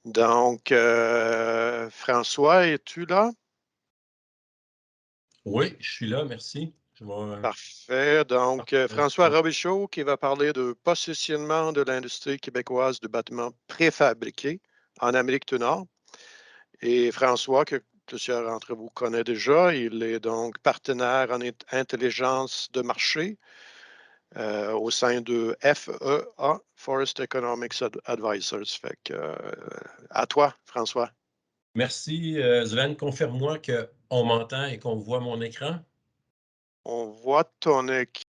Donc, François, es-tu là? Oui, je suis là, merci. Je vais Parfait. Donc, partager François mon- Robichaud qui va parler de positionnement de l'industrie québécoise de bâtiments préfabriqués en Amérique du Nord. Et François, que plusieurs d'entre vous connaissent déjà, il est donc partenaire en intelligence de marché au sein de FEA, Forest Economics Advisors. Fait que, à toi, François. Merci, Sven. Confirme-moi qu'on m'entend et qu'on voit mon écran. On voit ton équipe.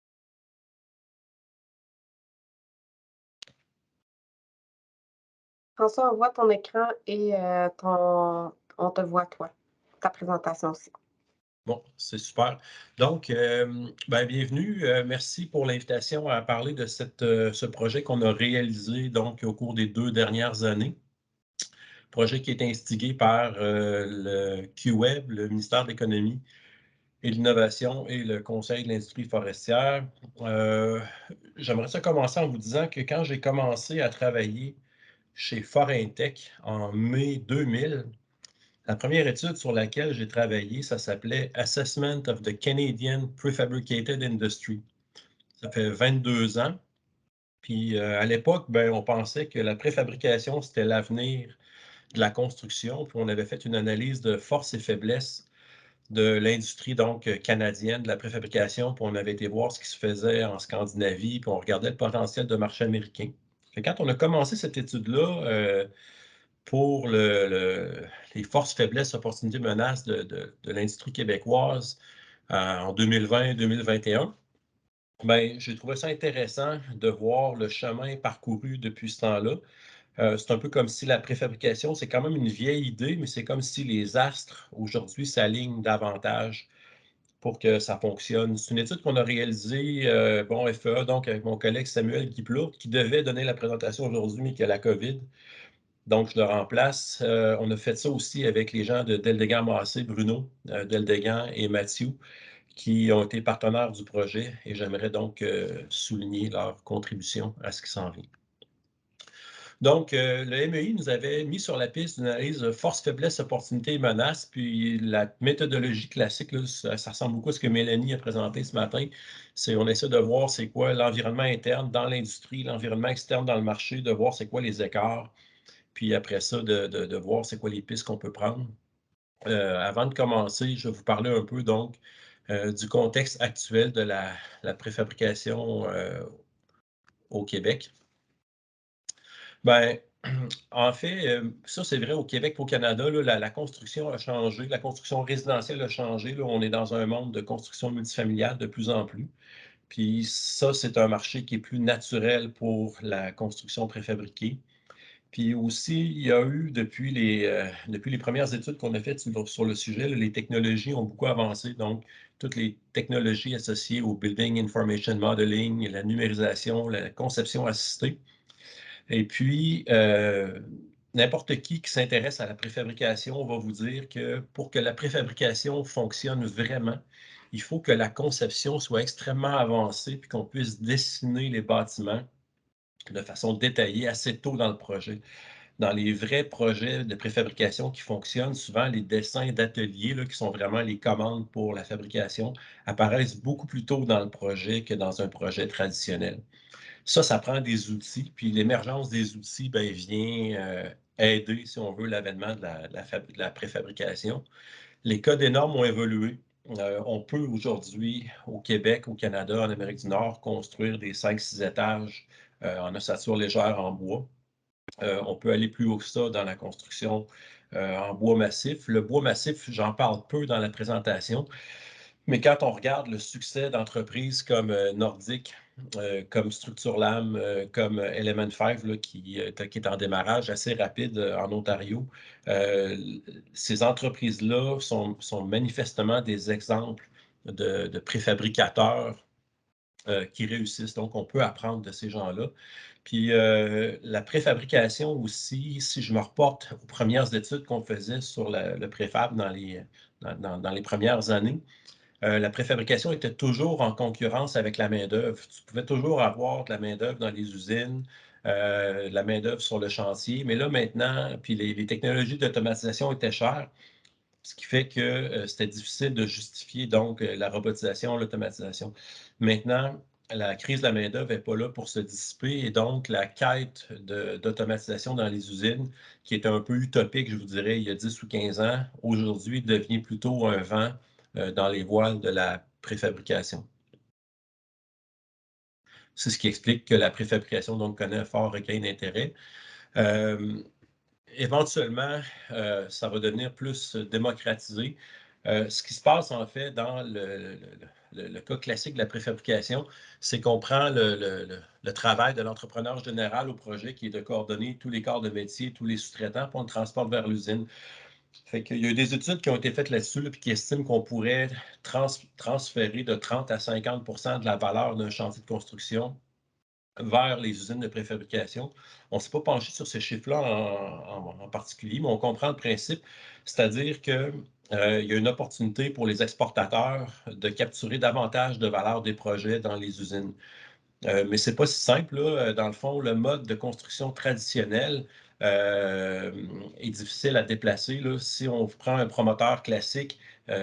François, on voit ton écran et on te voit toi, ta présentation aussi. Bon, c'est super. Donc, bienvenue. Merci pour l'invitation à parler de ce projet qu'on a réalisé donc au cours des 2 dernières années. Projet qui est instigé par le QWeb, le ministère de l'Économie et de l'Innovation et le Conseil de l'industrie forestière. J'aimerais ça commencer en vous disant que quand j'ai commencé à travailler chez Forintech en mai 2000, la première étude sur laquelle j'ai travaillé, ça s'appelait Assessment of the Canadian Prefabricated Industry. Ça fait 22 ans. Puis à l'époque, on pensait que la préfabrication, c'était l'avenir de la construction. Puis on avait fait une analyse de forces et faiblesses de l'industrie donc canadienne de la préfabrication, puis on avait été voir ce qui se faisait en Scandinavie, puis on regardait le potentiel de marché américain. Et quand on a commencé cette étude-là, pour les forces, faiblesses, opportunités, menaces de l'industrie québécoise en 2020-2021, j'ai trouvé ça intéressant de voir le chemin parcouru depuis ce temps-là. C'est un peu comme si la préfabrication, c'est quand même une vieille idée, mais c'est comme si les astres aujourd'hui s'alignent davantage pour que ça fonctionne. C'est une étude qu'on a réalisée, FEA, donc avec mon collègue Samuel Guiplourde, qui devait donner la présentation aujourd'hui, mais qui a la COVID. Donc, je le remplace. On a fait ça aussi avec les gens de Deldegan-Massé, Bruno Deldegan et Mathieu, qui ont été partenaires du projet et j'aimerais donc souligner leur contribution à ce qui s'en vient. Donc, le MEI nous avait mis sur la piste une analyse force, faiblesse, opportunité et menace. Puis la méthodologie classique, là, ça ressemble beaucoup à ce que Mélanie a présenté ce matin. C'est on essaie de voir c'est quoi l'environnement interne dans l'industrie, l'environnement externe dans le marché, de voir c'est quoi les écarts. Puis après ça, de voir c'est quoi les pistes qu'on peut prendre. Avant de commencer, je vais vous parler un peu donc du contexte actuel de la préfabrication au Québec. Ben, en fait, ça c'est vrai au Québec et au Canada, là, la construction a changé, la construction résidentielle a changé. Là, on est dans un monde de construction multifamiliale de plus en plus. Puis ça, c'est un marché qui est plus naturel pour la construction préfabriquée. Puis aussi, il y a eu depuis les premières études qu'on a faites sur le sujet, là, les technologies ont beaucoup avancé. Donc, toutes les technologies associées au Building Information Modeling, la numérisation, la conception assistée. Et puis, n'importe qui s'intéresse à la préfabrication va vous dire que pour que la préfabrication fonctionne vraiment, il faut que la conception soit extrêmement avancée puis qu'on puisse dessiner les bâtiments de façon détaillée assez tôt dans le projet. Dans les vrais projets de préfabrication qui fonctionnent, souvent les dessins d'atelier, qui sont vraiment les commandes pour la fabrication, apparaissent beaucoup plus tôt dans le projet que dans un projet traditionnel. Ça prend des outils, puis l'émergence des outils vient aider, si on veut, l'avènement de la préfabrication. Les codes et normes ont évolué. On peut aujourd'hui, au Québec, au Canada, en Amérique du Nord, construire des 5-6 étages en ossature légère en bois. On peut aller plus haut que ça dans la construction en bois massif. Le bois massif, j'en parle peu dans la présentation, mais quand on regarde le succès d'entreprises comme Nordic, comme Structurlam, comme Element 5, là, qui est en démarrage assez rapide en Ontario, euh, ces entreprises-là sont manifestement des exemples de préfabricateurs qui réussissent. Donc, on peut apprendre de ces gens-là. Puis, la préfabrication aussi, si je me reporte aux premières études qu'on faisait sur le préfab dans les premières années, la préfabrication était toujours en concurrence avec la main-d'œuvre. Tu pouvais toujours avoir de la main-d'œuvre dans les usines. la main-d'œuvre sur le chantier. Mais là, maintenant, puis les technologies d'automatisation étaient chères, ce qui fait que c'était difficile de justifier donc la robotisation, l'automatisation. Maintenant, la crise de la main-d'œuvre n'est pas là pour se dissiper et donc la quête d'automatisation dans les usines, qui était un peu utopique, je vous dirais, il y a 10 ou 15 ans, aujourd'hui devient plutôt un vent dans les voiles de la préfabrication. C'est ce qui explique que la préfabrication donc, connaît un fort regain d'intérêt. Éventuellement, ça va devenir plus démocratisé. Ce qui se passe en fait dans le cas classique de la préfabrication, c'est qu'on prend le travail de l'entrepreneur général au projet qui est de coordonner tous les corps de métier, tous les sous-traitants, puis on le transporte vers l'usine. Fait qu'il y a eu des études qui ont été faites là-dessus, puis qui estiment qu'on pourrait transférer de 30 à 50 de la valeur d'un chantier de construction vers les usines de préfabrication. On ne s'est pas penché sur ces chiffres-là en particulier, mais on comprend le principe, c'est-à-dire qu'il y a une opportunité pour les exportateurs de capturer davantage de valeur des projets dans les usines. Mais ce n'est pas si simple, là. Dans le fond, le mode de construction traditionnel est difficile à déplacer, là. Si on prend un promoteur classique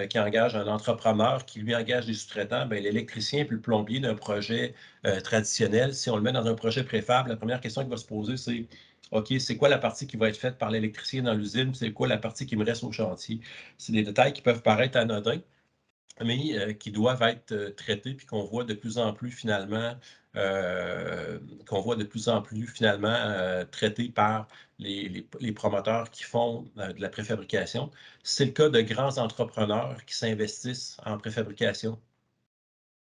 qui engage un entrepreneur, qui lui engage des sous-traitants, l'électricien puis le plombier d'un projet traditionnel, si on le met dans un projet préfab, la première question qui va se poser, c'est OK, c'est quoi la partie qui va être faite par l'électricien dans l'usine? C'est quoi la partie qui me reste au chantier? C'est des détails qui peuvent paraître anodins, mais qui doivent être traités puis qu'on voit de plus en plus finalement traités par les promoteurs qui font de la préfabrication. C'est le cas de grands entrepreneurs qui s'investissent en préfabrication.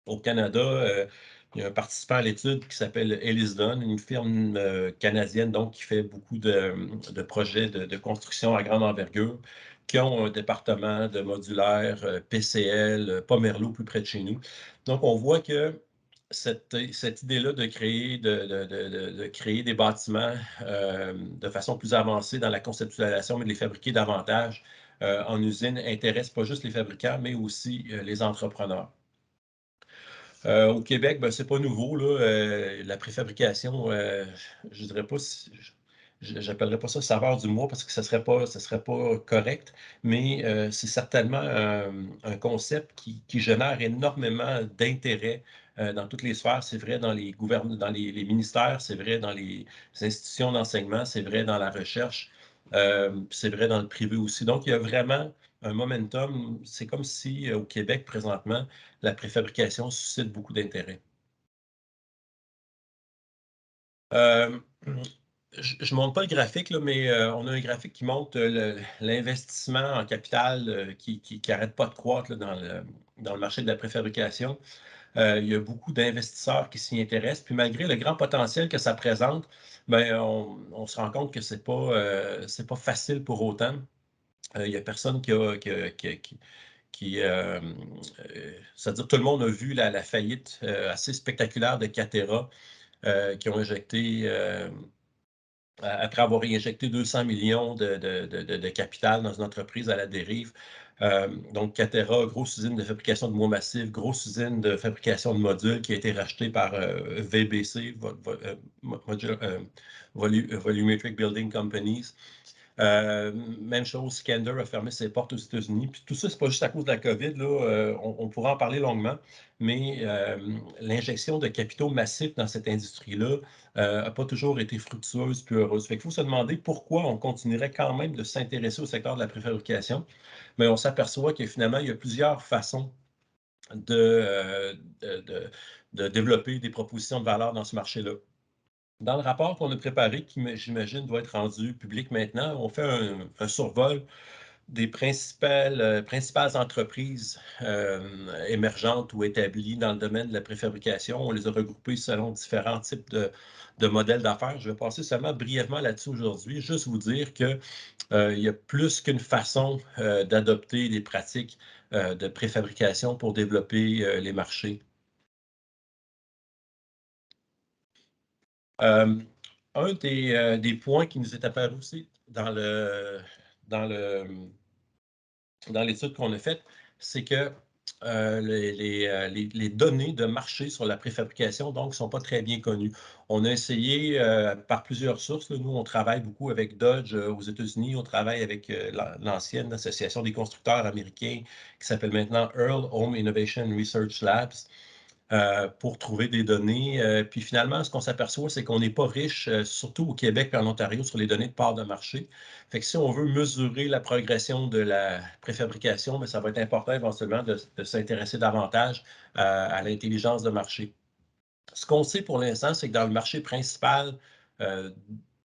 Au Canada, il y a un participant à l'étude qui s'appelle Ellisdon, une firme canadienne donc, qui fait beaucoup de projets de construction à grande envergure, qui ont un département de modulaire, PCL, Pomerleau, plus près de chez nous. Donc, on voit que cette idée-là de créer des bâtiments de façon plus avancée dans la conceptualisation, mais de les fabriquer davantage en usine, intéresse pas juste les fabricants, mais aussi les entrepreneurs. Au Québec, c'est pas nouveau, là. La préfabrication, je dirais pas j'appellerais pas ça saveur du mois parce que ça serait pas correct, mais c'est certainement un concept qui génère énormément d'intérêt dans toutes les sphères. C'est vrai dans les ministères, c'est vrai dans les institutions d'enseignement, c'est vrai dans la recherche, c'est vrai dans le privé aussi. Donc, il y a vraiment un momentum. C'est comme si au Québec, présentement, la préfabrication suscite beaucoup d'intérêt. Je ne montre pas le graphique, là, mais on a un graphique qui montre l'investissement en capital qui n'arrête pas de croître là, dans le marché de la préfabrication. Il y a beaucoup d'investisseurs qui s'y intéressent. Puis malgré le grand potentiel que ça présente, on se rend compte que ce n'est pas facile pour autant. Il n'y a personne c'est-à-dire tout le monde a vu la faillite assez spectaculaire de Catera qui ont injecté, après avoir injecté 200 millions de capital dans une entreprise à la dérive. Donc, Catera, grosse usine de fabrication de bois massif, grosse usine de fabrication de modules qui a été rachetée par VBC, Volumetric Building Companies. Même chose, Skander a fermé ses portes aux États-Unis. Puis tout ça, c'est pas juste à cause de la COVID, là, on pourra en parler longuement, mais l'injection de capitaux massifs dans cette industrie-là n'a pas toujours été fructueuse puis heureuse. Fait qu'il faut se demander pourquoi on continuerait quand même de s'intéresser au secteur de la préfabrication. Mais on s'aperçoit que finalement, il y a plusieurs façons de développer des propositions de valeur dans ce marché-là. Dans le rapport qu'on a préparé, qui j'imagine doit être rendu public maintenant, on fait un survol des principales entreprises émergentes ou établies dans le domaine de la préfabrication. On les a regroupées selon différents types de modèles d'affaires. Je vais passer seulement brièvement là-dessus aujourd'hui, juste vous dire qu'il y a plus qu'une façon d'adopter des pratiques de préfabrication pour développer les marchés. Un des points qui nous est apparu aussi dans l'étude qu'on a faite, c'est que les données de marché sur la préfabrication, donc, ne sont pas très bien connues. On a essayé par plusieurs sources. Là, nous, on travaille beaucoup avec Dodge aux États-Unis. On travaille avec l'ancienne Association des constructeurs américains qui s'appelle maintenant Earl Home Innovation Research Labs. Pour trouver des données. Puis finalement, ce qu'on s'aperçoit, c'est qu'on n'est pas riche, surtout au Québec et en Ontario, sur les données de part de marché. Fait que si on veut mesurer la progression de la préfabrication, bien, ça va être important éventuellement de s'intéresser davantage à l'intelligence de marché. Ce qu'on sait pour l'instant, c'est que dans le marché principal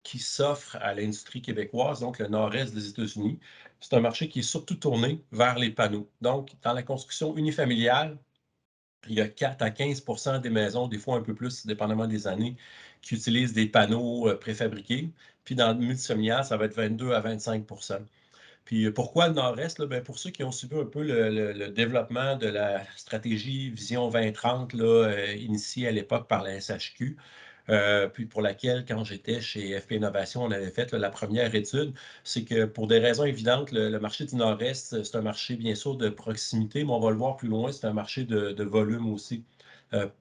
qui s'offre à l'industrie québécoise, donc le nord-est des États-Unis, c'est un marché qui est surtout tourné vers les panneaux. Donc, dans la construction unifamiliale, il y a 4 à 15 des maisons, des fois un peu plus, dépendamment des années, qui utilisent des panneaux préfabriqués. Puis dans le multifamilial, ça va être 22 à 25 Puis pourquoi le Nord-Est? Là? Bien, pour ceux qui ont suivi un peu le développement de la stratégie Vision 2030 initiée à l'époque par la SHQ, puis pour laquelle, quand j'étais chez FP Innovation, on avait fait la première étude, c'est que pour des raisons évidentes, le marché du Nord-Est, c'est un marché bien sûr de proximité, mais on va le voir plus loin, c'est un marché de volume aussi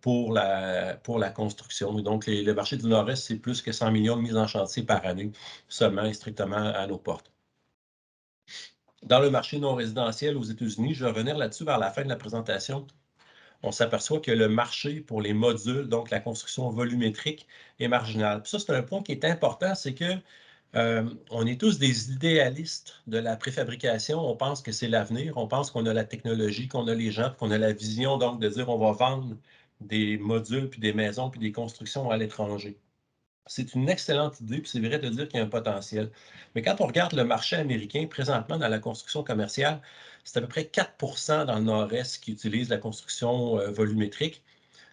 pour la construction. Et donc, le marché du Nord-Est, c'est plus que 100 millions de mises en chantier par année, seulement et strictement à nos portes. Dans le marché non résidentiel aux États-Unis, je vais revenir là-dessus vers la fin de la présentation. On s'aperçoit que le marché pour les modules, donc la construction volumétrique, est marginal. Puis ça, c'est un point qui est important, c'est que on est tous des idéalistes de la préfabrication. On pense que c'est l'avenir. On pense qu'on a la technologie, qu'on a les gens, qu'on a la vision, donc de dire on va vendre des modules, puis des maisons, puis des constructions à l'étranger. C'est une excellente idée, puis c'est vrai de dire qu'il y a un potentiel. Mais quand on regarde le marché américain, présentement, dans la construction commerciale, c'est à peu près 4 dans le nord-est qui utilisent la construction volumétrique.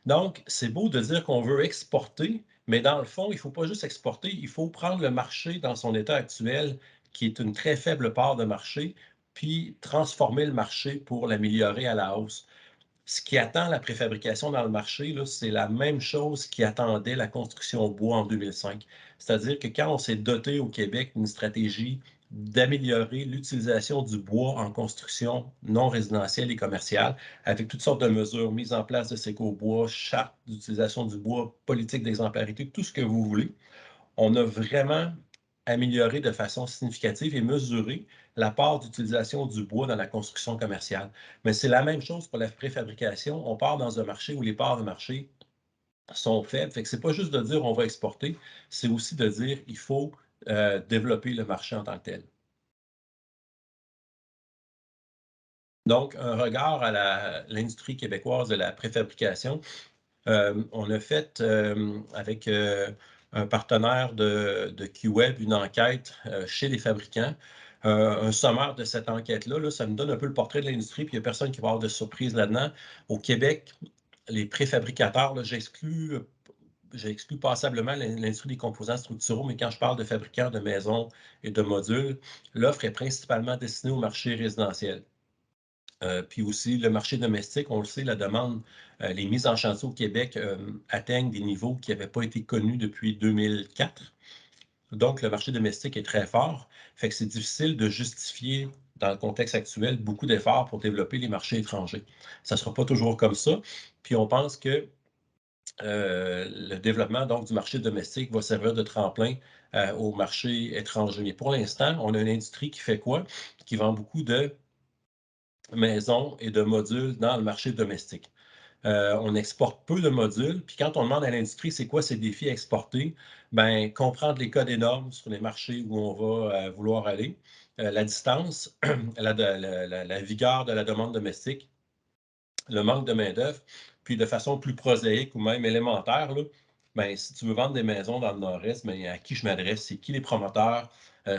Donc, c'est beau de dire qu'on veut exporter, mais dans le fond, il ne faut pas juste exporter, il faut prendre le marché dans son état actuel, qui est une très faible part de marché, puis transformer le marché pour l'améliorer à la hausse. Ce qui attend la préfabrication dans le marché, c'est la même chose qui attendait la construction bois en 2005. C'est-à-dire que quand on s'est doté au Québec d'une stratégie d'améliorer l'utilisation du bois en construction non résidentielle et commerciale, avec toutes sortes de mesures mises en place de Sécobois, charte d'utilisation du bois, politique d'exemplarité, tout ce que vous voulez, on a vraiment amélioré de façon significative et mesuré la part d'utilisation du bois dans la construction commerciale. Mais c'est la même chose pour la préfabrication. On part dans un marché où les parts de marché sont faibles. Fait que c'est pas juste de dire on va exporter, c'est aussi de dire il faut développer le marché en tant que tel. Donc, un regard à l'industrie québécoise de la préfabrication. On a fait avec un partenaire de QWeb une enquête chez les fabricants. Un sommaire de cette enquête-là, ça me donne un peu le portrait de l'industrie, puis il n'y a personne qui va avoir de surprise là-dedans. Au Québec, les préfabricateurs, j'exclus passablement l'industrie des composants structuraux, mais quand je parle de fabricants de maisons et de modules, l'offre est principalement destinée au marché résidentiel. Puis aussi, le marché domestique, on le sait, la demande, les mises en chantier au Québec atteignent des niveaux qui n'avaient pas été connus depuis 2004. Donc, le marché domestique est très fort. Fait que c'est difficile de justifier, dans le contexte actuel, beaucoup d'efforts pour développer les marchés étrangers. Ça ne sera pas toujours comme ça. Puis on pense que le développement donc, du marché domestique va servir de tremplin au marché étranger. Mais pour l'instant, on a une industrie qui fait quoi? Qui vend beaucoup de maisons et de modules dans le marché domestique. On exporte peu de modules, puis quand on demande à l'industrie c'est quoi ses défis à exporter, bien, comprendre les codes et normes sur les marchés où on va vouloir aller, la distance, la vigueur de la demande domestique, le manque de main-d'œuvre, puis de façon plus prosaïque ou même élémentaire, là, bien, si tu veux vendre des maisons dans le Nord-Est, bien, à qui je m'adresse, c'est qui les promoteurs,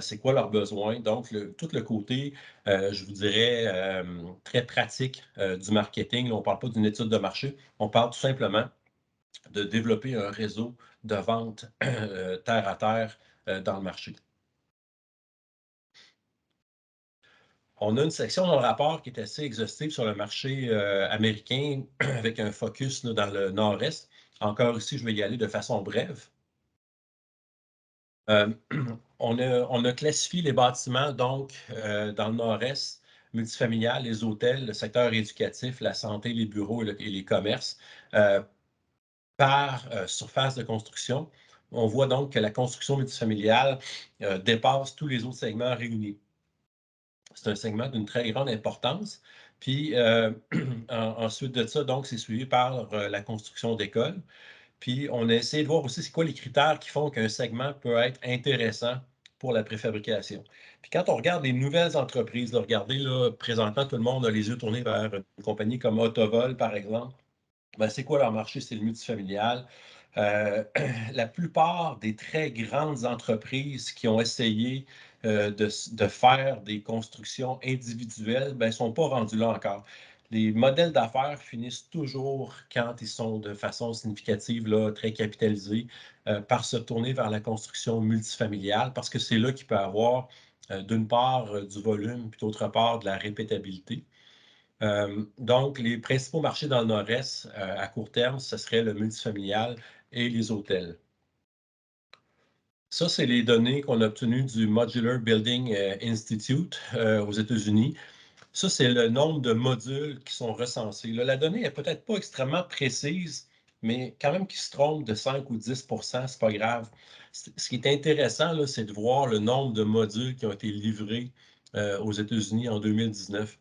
c'est quoi leurs besoins. Donc, tout le côté, je vous dirais, très pratique du marketing. Là, on ne parle pas d'une étude de marché, on parle tout simplement de développer un réseau de vente terre à terre dans le marché. On a une section dans le rapport qui est assez exhaustive sur le marché américain avec un focus là, dans le nord-est. Encore ici, je vais y aller de façon brève. On a classifié les bâtiments donc dans le nord-est multifamiliales, les hôtels, le secteur éducatif, la santé, les bureaux et les commerces par surface de construction. On voit donc que la construction multifamiliale dépasse tous les autres segments réunis. C'est un segment d'une très grande importance. Puis ensuite de ça, donc, c'est suivi par la construction d'écoles. Puis on a essayé de voir aussi c'est quoi les critères qui font qu'un segment peut être intéressant pour la préfabrication. Puis quand on regarde les nouvelles entreprises, là, regardez, là, présentement, tout le monde a les yeux tournés vers une compagnie comme Autovol, par exemple. Ben, c'est quoi leur marché? C'est le multifamilial. La plupart des très grandes entreprises qui ont essayé de faire des constructions individuelles ne sont pas rendues là encore. Les modèles d'affaires finissent toujours, quand ils sont de façon significative, là, très capitalisés, par se tourner vers la construction multifamiliale, parce que c'est là qu'il peut y avoir, d'une part, du volume, puis d'autre part, de la répétabilité. Donc, les principaux marchés dans le Nord-Est à court terme, ce serait le multifamilial et les hôtels. Ça, c'est les données qu'on a obtenues du Modular Building Institute aux États-Unis. Ça, c'est le nombre de modules qui sont recensés. Là, la donnée n'est peut-être pas extrêmement précise, mais quand même qui se trompe de 5 ou 10 c'est pas grave. Ce qui est intéressant, c'est de voir le nombre de modules qui ont été livrés aux États-Unis en 2019.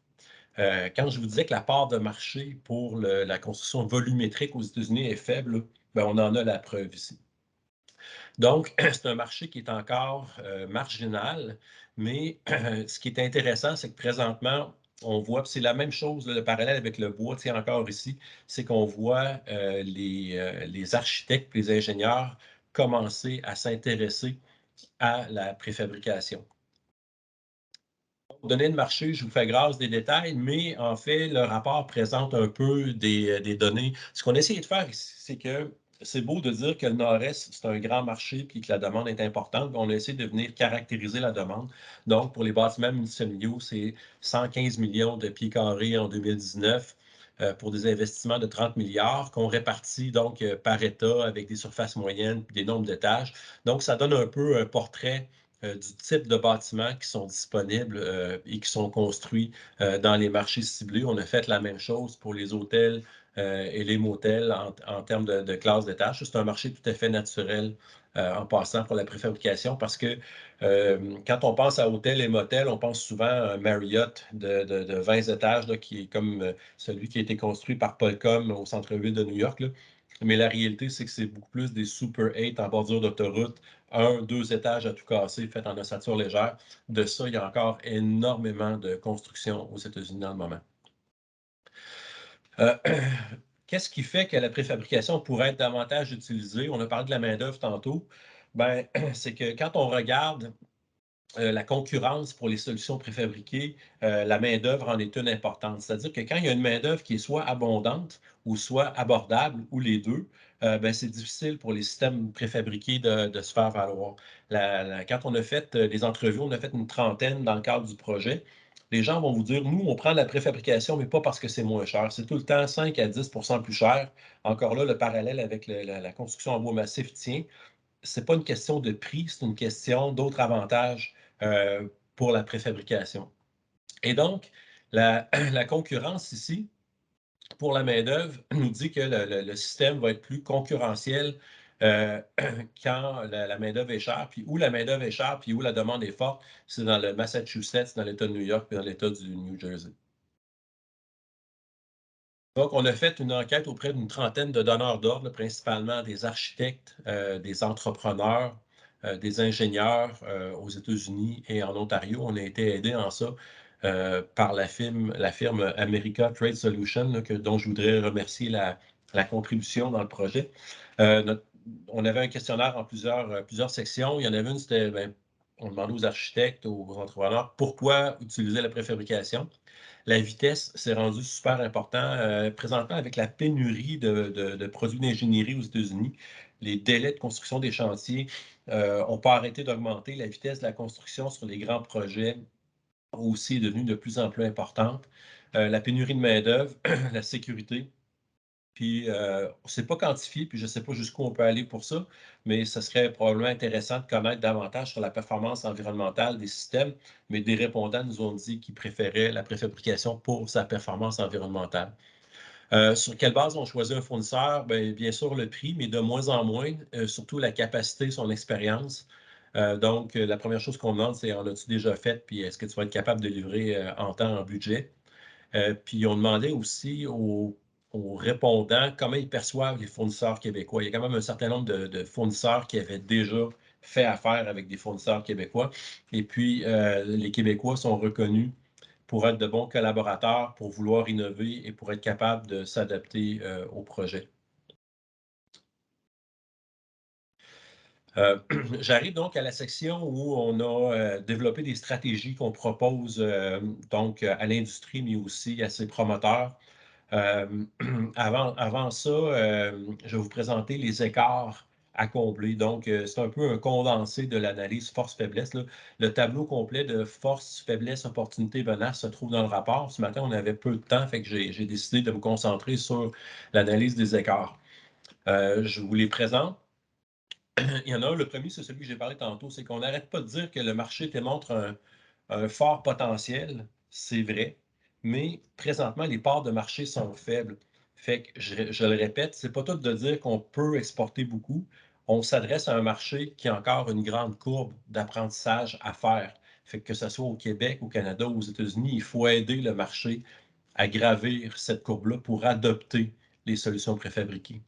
Quand je vous disais que la part de marché pour la construction volumétrique aux États-Unis est faible, ben on en a la preuve ici. Donc, c'est un marché qui est encore marginal, mais ce qui est intéressant, c'est que présentement, on voit, c'est la même chose, le parallèle avec le bois, tiens encore ici, c'est qu'on voit les architectes et les ingénieurs commencer à s'intéresser à la préfabrication. Pour donner le marché, je vous fais grâce des détails, mais en fait, le rapport présente un peu des données. Ce qu'on a essayé de faire ici, c'est que c'est beau de dire que le Nord-Est, c'est un grand marché et que la demande est importante. On a essayé de venir caractériser la demande. Donc, pour les bâtiments multifamiliaux, c'est 115 millions de pieds carrés en 2019 pour des investissements de 30 milliards qu'on répartit donc par État avec des surfaces moyennes et des nombres d'étages. Donc, ça donne un peu un portrait du type de bâtiments qui sont disponibles et qui sont construits dans les marchés ciblés. On a fait la même chose pour les hôtels et les motels en termes de classe d'étage. C'est un marché tout à fait naturel en passant pour la préfabrication parce que quand on pense à hôtels et motels, on pense souvent à un Marriott de 20 étages là, qui est comme celui qui a été construit par Polcom au centre-ville de New York. Là. Mais la réalité, c'est que c'est beaucoup plus des Super 8 en bordure d'autoroute, 1, 2 étages à tout casser, fait en ossature légère. De ça, il y a encore énormément de construction aux États-Unis dans le moment. Qu'est-ce qui fait que la préfabrication pourrait être davantage utilisée? On a parlé de la main-d'œuvre tantôt. Ben, c'est que quand on regarde la concurrence pour les solutions préfabriquées, la main-d'œuvre en est une importante. C'est-à-dire que quand il y a une main-d'œuvre qui est soit abondante ou soit abordable, ou les deux, ben, c'est difficile pour les systèmes préfabriqués de se faire valoir. Quand on a fait des entrevues, on a fait une trentaine dans le cadre du projet. Les gens vont vous dire, nous, on prend de la préfabrication, mais pas parce que c'est moins cher. C'est tout le temps 5 à 10 plus cher. Encore là, le parallèle avec la construction en bois massif tient. Ce n'est pas une question de prix, c'est une question d'autres avantages pour la préfabrication. Et donc, la concurrence ici, pour la main-d'œuvre, nous dit que le système va être plus concurrentiel quand la main-d'œuvre est chère. Puis où la main-d'œuvre est chère, puis où la demande est forte, c'est dans le Massachusetts, dans l'État de New York, puis dans l'État du New Jersey. Donc, on a fait une enquête auprès d'une trentaine de donneurs d'ordre, principalement des architectes, des entrepreneurs, des ingénieurs aux États-Unis et en Ontario. On a été aidé en ça par la firme America Trade Solutions, là, dont je voudrais remercier la contribution dans le projet. On avait un questionnaire en plusieurs sections. Il y en avait une, c'était, on demandait aux architectes, aux entrepreneurs, pourquoi utiliser la préfabrication. La vitesse s'est rendue super important. Présentement, avec la pénurie de produits d'ingénierie aux États-Unis, les délais de construction des chantiers n'ont pas arrêté d'augmenter. La vitesse de la construction sur les grands projets aussi est devenue de plus en plus importante. La pénurie de main-d'œuvre, la sécurité, Puis, c'est pas quantifié, puis je ne sais pas jusqu'où on peut aller pour ça, mais ce serait probablement intéressant de connaître davantage sur la performance environnementale des systèmes, mais des répondants nous ont dit qu'ils préféraient la préfabrication pour sa performance environnementale. Sur quelle base on choisit un fournisseur? Bien sûr, le prix, mais de moins en moins, surtout la capacité, son expérience. Donc, la première chose qu'on demande, c'est en as-tu déjà fait, puis est-ce que tu vas être capable de livrer en temps, en budget? Puis on demandait aussi aux répondants comment ils perçoivent les fournisseurs québécois. Il y a quand même un certain nombre de fournisseurs qui avaient déjà fait affaire avec des fournisseurs québécois. Et puis, les Québécois sont reconnus pour être de bons collaborateurs, pour vouloir innover et pour être capables de s'adapter au projet. J'arrive donc à la section où on a développé des stratégies qu'on propose donc à l'industrie, mais aussi à ses promoteurs. Avant ça, je vais vous présenter les écarts à combler. Donc, c'est un peu un condensé de l'analyse force-faiblesse. Le tableau complet de force, faiblesse, opportunité, menace se trouve dans le rapport. Ce matin, on avait peu de temps, fait que j'ai décidé de me concentrer sur l'analyse des écarts. Je vous les présente. Il y en a un, le premier, c'est celui que j'ai parlé tantôt, c'est qu'on n'arrête pas de dire que le marché démontre un fort potentiel, c'est vrai, mais présentement, les parts de marché sont faibles. Fait que, je le répète, c'est pas tout de dire qu'on peut exporter beaucoup. On s'adresse à un marché qui a encore une grande courbe d'apprentissage à faire. Fait que ce soit au Québec, au Canada ou aux États-Unis, il faut aider le marché à gravir cette courbe-là pour adopter les solutions préfabriquées.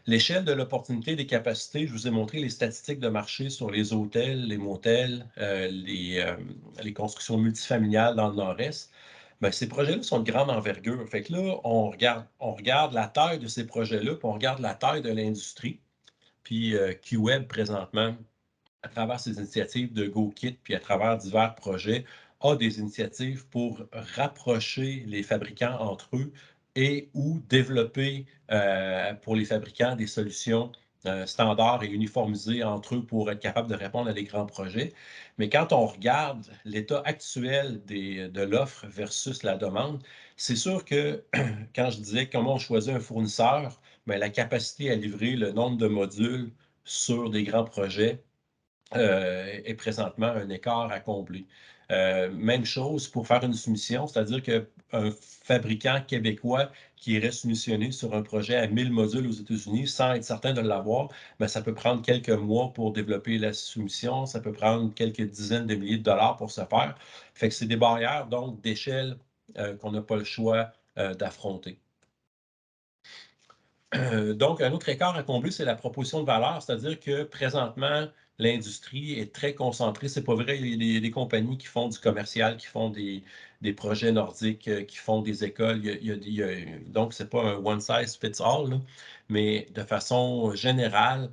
L'échelle de l'opportunité des capacités, je vous ai montré les statistiques de marché sur les hôtels, les motels, les constructions multifamiliales dans le nord-est. Bien, ces projets-là sont de grande envergure. Fait que là, on regarde la taille de ces projets-là, puis on regarde la taille de l'industrie. Puis QWeb, présentement, à travers ses initiatives de GoKit, puis à travers divers projets, a des initiatives pour rapprocher les fabricants entre eux et ou développer pour les fabricants des solutions standards et uniformisées entre eux pour être capable de répondre à des grands projets. Mais quand on regarde l'état actuel de l'offre versus la demande, c'est sûr que quand je disais comment on choisit un fournisseur, bien, la capacité à livrer le nombre de modules sur des grands projets est présentement un écart à combler. Même chose pour faire une soumission, c'est-à-dire qu'un fabricant québécois qui irait soumissionner sur un projet à 1000 modules aux États-Unis sans être certain de l'avoir, bien, ça peut prendre quelques mois pour développer la soumission, ça peut prendre quelques dizaines de milliers de dollars pour se faire. Fait que c'est des barrières donc d'échelle qu'on n'a pas le choix d'affronter. Donc, un autre écart à combler, c'est la proposition de valeur, c'est-à-dire que présentement, l'industrie est très concentrée. C'est pas vrai, il y a des compagnies qui font du commercial, qui font des projets nordiques, qui font des écoles. Donc, c'est pas un one size fits all, là, mais de façon générale,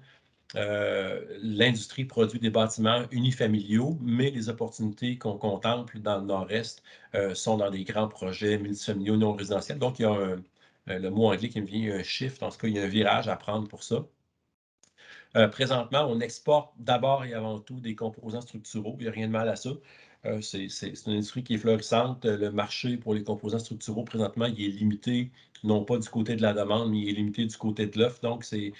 l'industrie produit des bâtiments unifamiliaux, mais les opportunités qu'on contemple dans le nord-est sont dans des grands projets multifamiliaux non résidentiels. Donc, il y a le mot anglais qui me vient, un shift. En tout cas, il y a un virage à prendre pour ça. Présentement, on exporte d'abord et avant tout des composants structuraux. Il n'y a rien de mal à ça. C'est une industrie qui est florissante. Le marché pour les composants structuraux, présentement, il est limité, non pas du côté de la demande, mais il est limité du côté de l'offre. Donc, les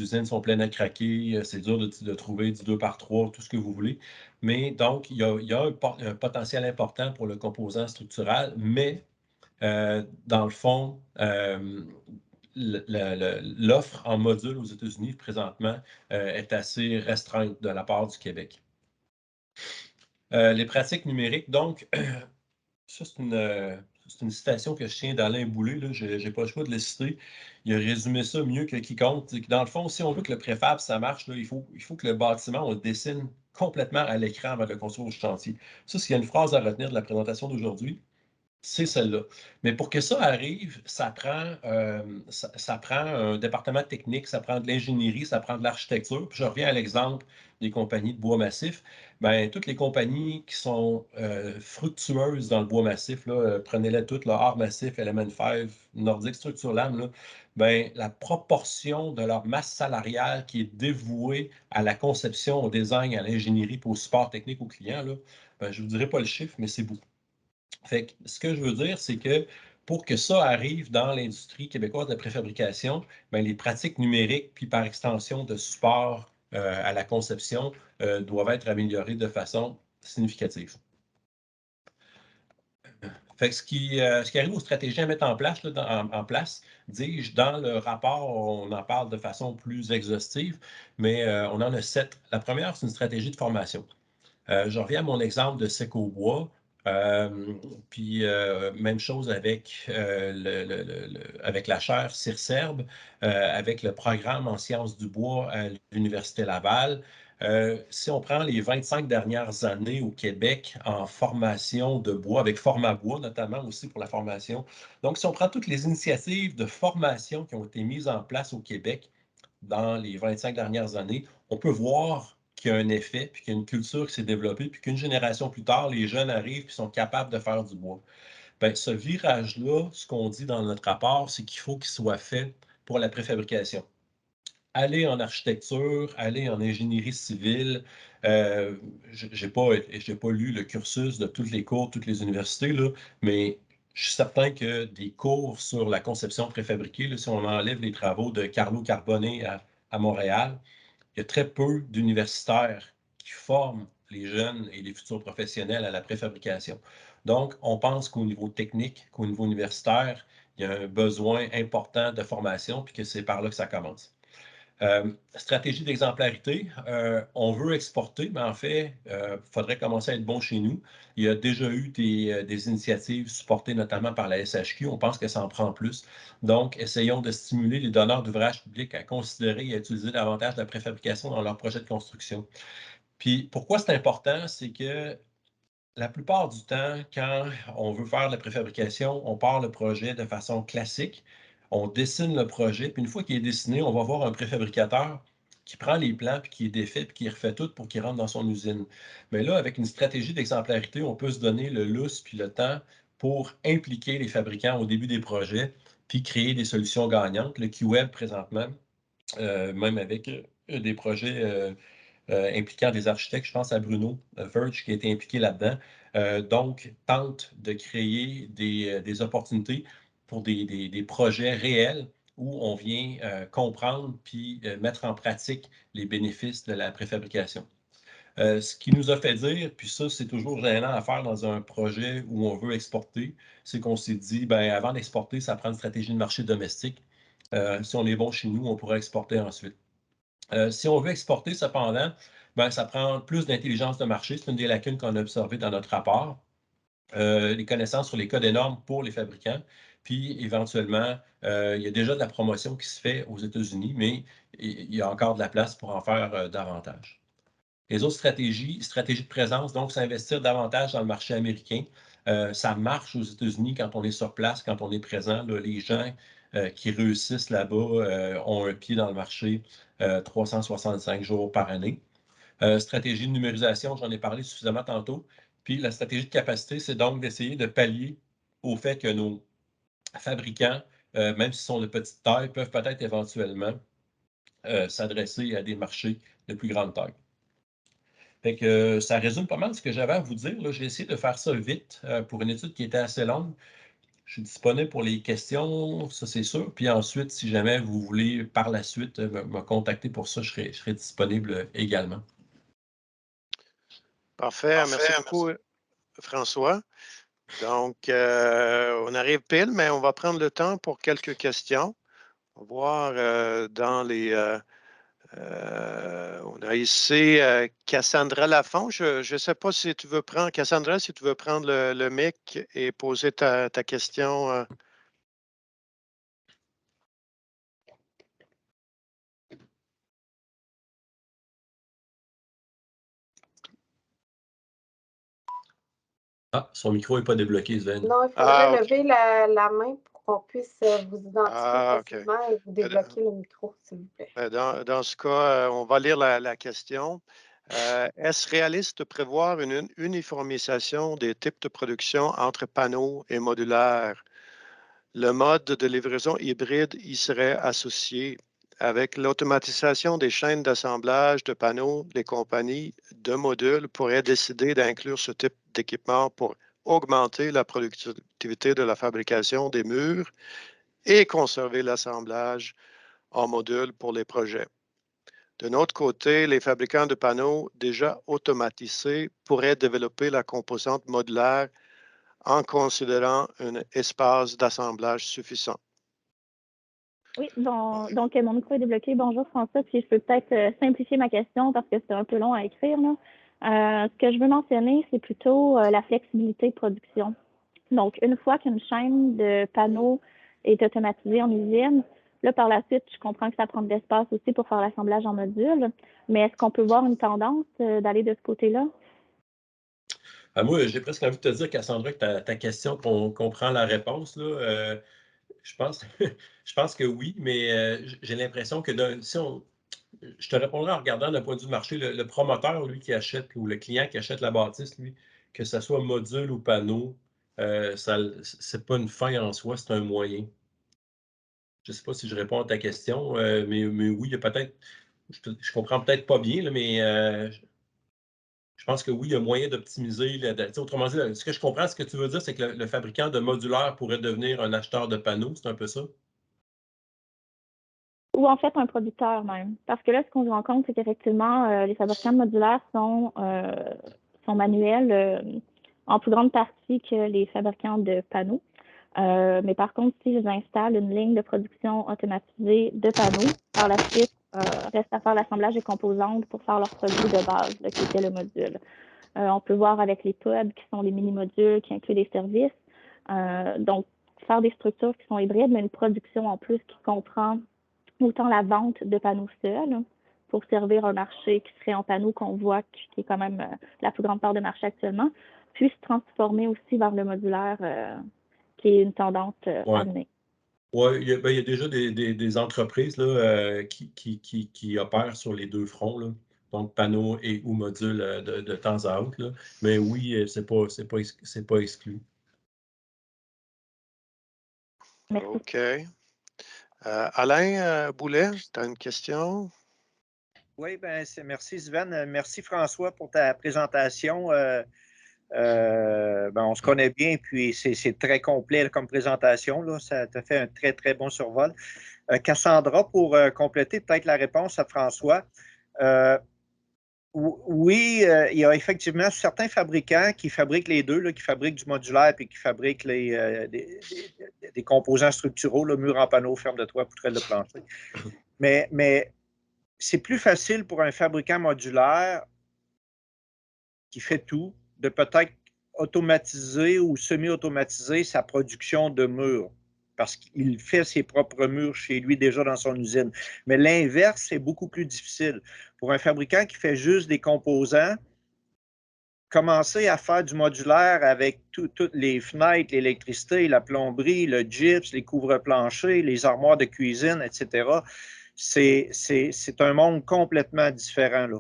usines sont pleines à craquer. C'est dur de trouver du 2 par 3, tout ce que vous voulez. Mais donc, il y a un potentiel important pour le composant structural, mais dans le fond, l'offre en module aux États-Unis présentement est assez restreinte de la part du Québec. Les pratiques numériques, donc, ça c'est une citation que je tiens d'Alain Boulay, là, je n'ai pas le choix de le citer. Il a résumé ça mieux que quiconque. Dans le fond, si on veut que le préfab, ça marche, là, il faut que le bâtiment, on le dessine complètement à l'écran avant de le construire au chantier. Ça, s'il y a une phrase à retenir de la présentation d'aujourd'hui, c'est celle-là. Mais pour que ça arrive, ça prend un département technique, ça prend de l'ingénierie, ça prend de l'architecture. Puis je reviens à l'exemple des compagnies de bois massif. Bien, toutes les compagnies qui sont fructueuses dans le bois massif, prenez-les toutes, là, Art Massif, Element 5, Nordic Structure Lame, là, bien, la proportion de leur masse salariale qui est dévouée à la conception, au design, à l'ingénierie et au support technique aux clients, là, bien, je ne vous dirai pas le chiffre, mais c'est beaucoup. Fait que ce que je veux dire, c'est que pour que ça arrive dans l'industrie québécoise de la préfabrication, bien, les pratiques numériques, puis par extension de support à la conception, doivent être améliorées de façon significative. Fait que ce qui arrive aux stratégies à mettre en place, dis-je, dans le rapport, on en parle de façon plus exhaustive, mais on en a 7. La première, c'est une stratégie de formation. Je reviens à mon exemple de Secobois. Puis même chose avec, avec la chaire CIRSERB, avec le programme en sciences du bois à l'Université Laval. Si on prend les 25 dernières années au Québec en formation de bois, avec FormaBois notamment aussi pour la formation. Donc, si on prend toutes les initiatives de formation qui ont été mises en place au Québec dans les 25 dernières années, on peut voir qu'il y a un effet, puis qu'il y a une culture qui s'est développée, puis qu'une génération plus tard, les jeunes arrivent et sont capables de faire du bois. Bien, ce virage-là, ce qu'on dit dans notre rapport, c'est qu'il faut qu'il soit fait pour la préfabrication. Aller en architecture, aller en ingénierie civile. Je n'ai pas lu le cursus de toutes les cours, toutes les universités, là, mais je suis certain que des cours sur la conception préfabriquée, là, si on enlève les travaux de Carlo Carbone à Montréal, il y a très peu d'universitaires qui forment les jeunes et les futurs professionnels à la préfabrication. Donc, on pense qu'au niveau technique, qu'au niveau universitaire, il y a un besoin important de formation, puis que c'est par là que ça commence. Stratégie d'exemplarité, on veut exporter, mais en fait, il faudrait commencer à être bon chez nous. Il y a déjà eu des initiatives supportées notamment par la SHQ. On pense que ça en prend plus. Donc, essayons de stimuler les donneurs d'ouvrages publics à considérer et à utiliser davantage la préfabrication dans leurs projets de construction. Puis, pourquoi c'est important? C'est que la plupart du temps, quand on veut faire de la préfabrication, on part le projet de façon classique. On dessine le projet, puis une fois qu'il est dessiné, on va voir un préfabricateur qui prend les plans, puis qui est défait, puis qui refait tout pour qu'il rentre dans son usine. Mais là, avec une stratégie d'exemplarité, on peut se donner le lousse puis le temps pour impliquer les fabricants au début des projets, puis créer des solutions gagnantes. Le QWeb, présentement, même avec des projets impliquant des architectes, je pense à Bruno Verge qui a été impliqué là-dedans. Donc, tente de créer des opportunités pour des projets réels où on vient comprendre puis mettre en pratique les bénéfices de la préfabrication. Ce qui nous a fait dire, puis ça, c'est toujours gênant à faire dans un projet où on veut exporter, c'est qu'on s'est dit, bien, avant d'exporter, ça prend une stratégie de marché domestique. Si on est bon chez nous, on pourra exporter ensuite. Si on veut exporter, cependant, ben, ça prend plus d'intelligence de marché. C'est une des lacunes qu'on a observées dans notre rapport. Les connaissances sur les codes et normes pour les fabricants. Puis, éventuellement, il y a déjà de la promotion qui se fait aux États-Unis, mais il y a encore de la place pour en faire davantage. Les autres stratégies de présence, donc, s'investir davantage dans le marché américain. Ça marche aux États-Unis quand on est sur place, quand on est présent. Là, les gens qui réussissent là-bas ont un pied dans le marché 365 jours par année. Stratégie de numérisation, j'en ai parlé suffisamment tantôt. Puis la stratégie de capacité, c'est donc d'essayer de pallier au fait que nos fabricants, même s'ils sont de petite taille, peuvent peut-être éventuellement s'adresser à des marchés de plus grande taille. Fait que ça résume pas mal ce que j'avais à vous dire. J'ai essayé de faire ça vite pour une étude qui était assez longue. Je suis disponible pour les questions, ça c'est sûr. Puis ensuite, si jamais vous voulez par la suite me contacter pour ça, je serai disponible également. Parfait. Merci beaucoup, François. Donc, on arrive pile, mais on va prendre le temps pour quelques questions. On va voir dans les... on a ici Cassandra Lafont. Je ne sais pas si tu veux prendre, Cassandra, si tu veux prendre le mic et poser ta question. Ah, son micro n'est pas débloqué, Sven. Non, il faudrait lever la main pour qu'on puisse vous identifier facilement et vous débloquer le micro, s'il vous plaît. Dans ce cas, on va lire la question. Est-ce réaliste de prévoir une uniformisation des types de production entre panneaux et modulaires? Le mode de livraison hybride y serait associé. Avec l'automatisation des chaînes d'assemblage de panneaux, les compagnies de modules pourraient décider d'inclure ce type d'équipement pour augmenter la productivité de la fabrication des murs et conserver l'assemblage en module pour les projets. De notre côté, les fabricants de panneaux déjà automatisés pourraient développer la composante modulaire en considérant un espace d'assemblage suffisant. Oui, donc mon micro est débloqué. Bonjour François, puis je peux peut-être simplifier ma question parce que c'est un peu long à écrire, là. Ce que je veux mentionner, c'est plutôt la flexibilité de production. Donc, une fois qu'une chaîne de panneaux est automatisée en usine, là, par la suite, je comprends que ça prend de l'espace aussi pour faire l'assemblage en module, mais est-ce qu'on peut voir une tendance d'aller de ce côté-là? Moi, j'ai presque envie de te dire, Cassandra, que ta question, qu'on comprend la réponse, là, je pense, je pense que oui, mais j'ai l'impression que je te répondrai en regardant d'un point de vue marché, le promoteur, lui, qui achète, ou le client qui achète la bâtisse, lui, que ce soit module ou panneau, c'est pas une fin en soi, c'est un moyen. Je ne sais pas si je réponds à ta question, mais oui, il y a peut-être, je comprends peut-être pas bien, là, mais je pense que oui, il y a moyen d'optimiser. Autrement dit, ce que je comprends, ce que tu veux dire, c'est que le fabricant de modulaire pourrait devenir un acheteur de panneaux, c'est un peu ça? Ou en fait un producteur même. Parce que là, ce qu'on se rend compte, c'est qu'effectivement, les fabricants modulaires sont manuels en plus grande partie que les fabricants de panneaux. Mais par contre, s'ils installent une ligne de production automatisée de panneaux, par la suite, reste à faire l'assemblage des composantes pour faire leur produit de base, là, qui était le module. On peut voir avec les POD, qui sont les mini-modules, qui incluent des services. Donc, faire des structures qui sont hybrides, mais une production en plus qui comprend autant la vente de panneaux seuls pour servir un marché qui serait en panneaux qu'on voit qui est quand même la plus grande part de marché actuellement, puis se transformer aussi vers le modulaire qui est une tendance à venir. Oui, il y a déjà des entreprises là, qui opèrent sur les deux fronts, là. Donc panneaux et ou modules de temps à autre, là. Mais oui, c'est pas exclu. Merci. OK. Alain Boulet, tu as une question? Oui, merci Sven. Merci François pour ta présentation. On se connaît bien, puis c'est très complet comme présentation. Là. Ça te fait un très, très bon survol. Cassandra, pour compléter peut-être la réponse à François, oui, il y a effectivement certains fabricants qui fabriquent les deux, là, qui fabriquent du modulaire et qui fabriquent des composants structuraux, le mur en panneau, ferme de toit, poutrelle de plancher. Mais c'est plus facile pour un fabricant modulaire qui fait tout de peut-être automatiser ou semi-automatiser sa production de murs parce qu'il fait ses propres murs chez lui déjà dans son usine. Mais l'inverse, c'est beaucoup plus difficile. Pour un fabricant qui fait juste des composants, commencer à faire du modulaire avec toutes les fenêtres, l'électricité, la plomberie, le gyps, les couvre-planchers, les armoires de cuisine, etc., c'est un monde complètement différent, là.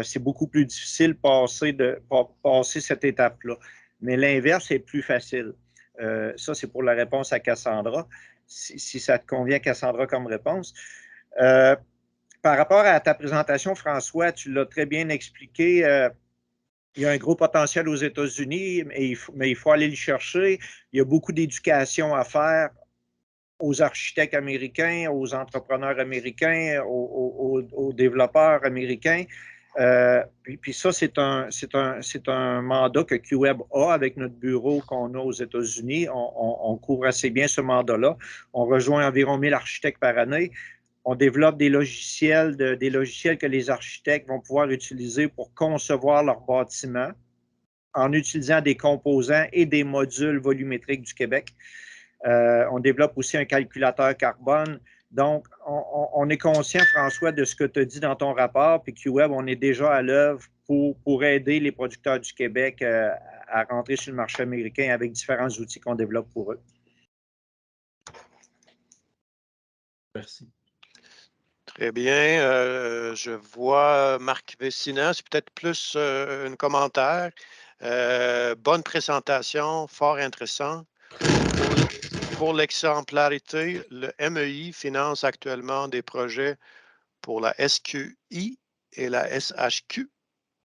C'est beaucoup plus difficile de passer cette étape-là. Mais l'inverse est plus facile. Ça, c'est pour la réponse à Cassandra, si ça te convient, Cassandra, comme réponse. Par rapport à ta présentation, François, tu l'as très bien expliqué. Il y a un gros potentiel aux États-Unis, mais il faut aller le chercher. Il y a beaucoup d'éducation à faire aux architectes américains, aux entrepreneurs américains, aux développeurs américains. Puis ça, c'est un mandat que QWeb a avec notre bureau qu'on a aux États-Unis. On couvre assez bien ce mandat-là. On rejoint environ 1000 architectes par année. On développe des logiciels que les architectes vont pouvoir utiliser pour concevoir leurs bâtiments en utilisant des composants et des modules volumétriques du Québec. On développe aussi un calculateur carbone. Donc, on est conscient, François, de ce que tu as dit dans ton rapport, puis QWeb, on est déjà à l'œuvre pour aider les producteurs du Québec à rentrer sur le marché américain avec différents outils qu'on développe pour eux. Merci. Très bien. Je vois Marc Vessina, c'est peut-être plus un commentaire. Bonne présentation, fort intéressant. Pour l'exemplarité, le MEI finance actuellement des projets pour la SQI et la SHQ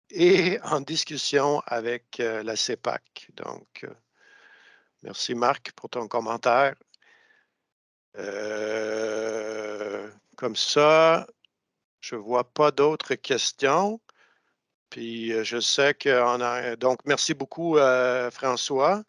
et en discussion avec la CEPAC. Donc, Merci, Marc, pour ton commentaire. Comme ça, je ne vois pas d'autres questions. Puis je sais qu'on a. Donc, merci beaucoup, François.